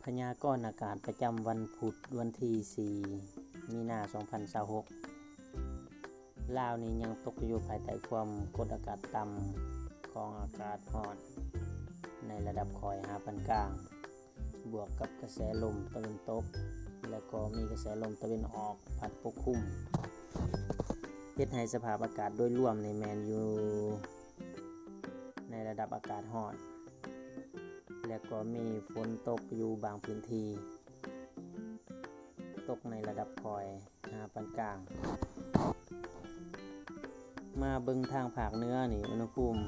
พยากรณ์อากาศประจำวันพุธวันที่ 4 มีนาคม 2026 ลาวนี้ยังตกอยู่ภายใต้ความกดอากาศต่ำของอากาศร้อนในระดับคอยหาปานกลางบวกกับกระแสลมตะวันตกและก็มีกระแสลมตะวันออกพัดปกคลุมเฮ็ดให้สภาพอากาศโดยรวมในแมนอยู่ในระดับอากาศร้อนและก็มีฝนตกอยู่บางพื้นที่ตกในระดับคอยหาปานกลางมาเบิ่งทางภาคเหนือนี่อุณหภูมิ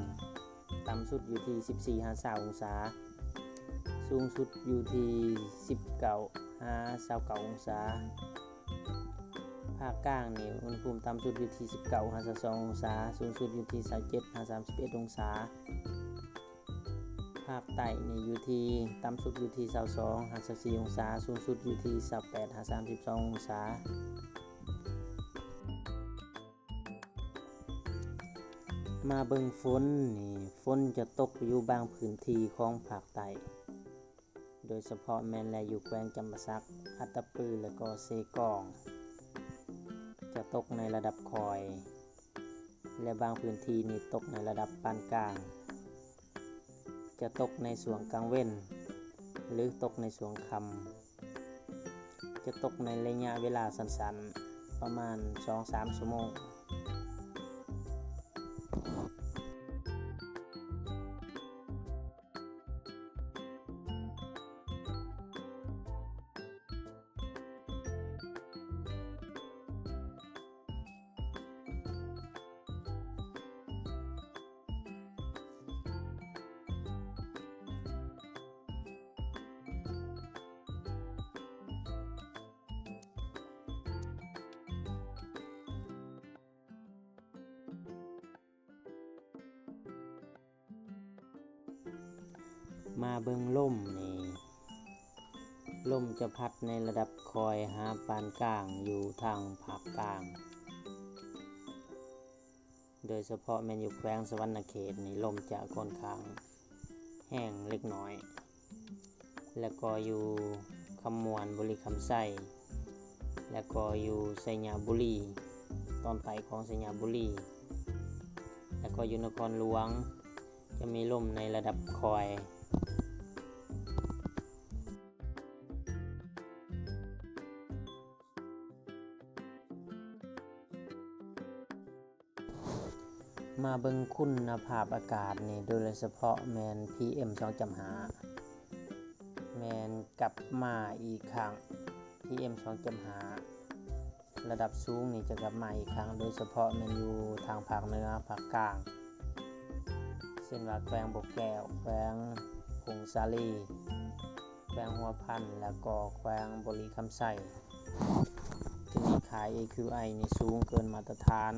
ต่ำสุดอยู่ที่ 14-20 องศาสูงสุดอยู่ที่ 19-29 องศาภาคกลางนี่อุณหภูมิต่ำสุดอยู่ที่ 19-22 องศาสูงสุดอยู่ที่ 27-31 องศาภาคใต้นี่อยู่ที่ต่ำสุดอยู่ที่ 22-24 องศาสูงสุดอยู่ที่ 28-32 องศามาเบิ่งฝนนี่ฝนจะตกอยู่บางพื้นที่ของภาคใต้โดยเฉพาะแม่นและอยู่แขวงจำปาสักอัตตปือและก็เซกองจะตกในระดับคอยและบางพื้นที่นี่ตกในระดับปานกลางจะตกในช่วงกลางเว้นหรือตกในช่วงค่ำจะตกในระยะเวลาสั้นๆประมาณ 2-3 ชั่วโมงมาเบิ่งลมนี่ลมจะพัดในระดับคอยหาปานกลางอยู่ทางภาคกลางโดยเฉพาะแม่นอยู่แขวงสะหวรรณเขตนี่ลมจะค่อนข้างแห้งเล็กน้อยแล้วก็อยู่คำมวนบุรีคำไส้แล้วก็อยู่ไสยบุรีตอนใต้ของไสยบุรีแล้วก็อยู่นครหลวงจะมีลมในระดับคอยมาเบิ่งคุณภาพอากาศนี่โดยเฉพาะแมน PM 2.5 แมนกลับมาอีกครั้ง PM 2.5 ระดับสูงนี่จะกลับมาอีกครั้งโดยเฉพาะแมนอยู่ทางภาคเหนือภาคกลางเช่นว่าแขวงบกแก้วแขวงพงสาลีแขวงหัวพันแล้วก็แขวงบุรีคำไส้ที่มีค่า AQI นี่สูงเกินมาตรฐาน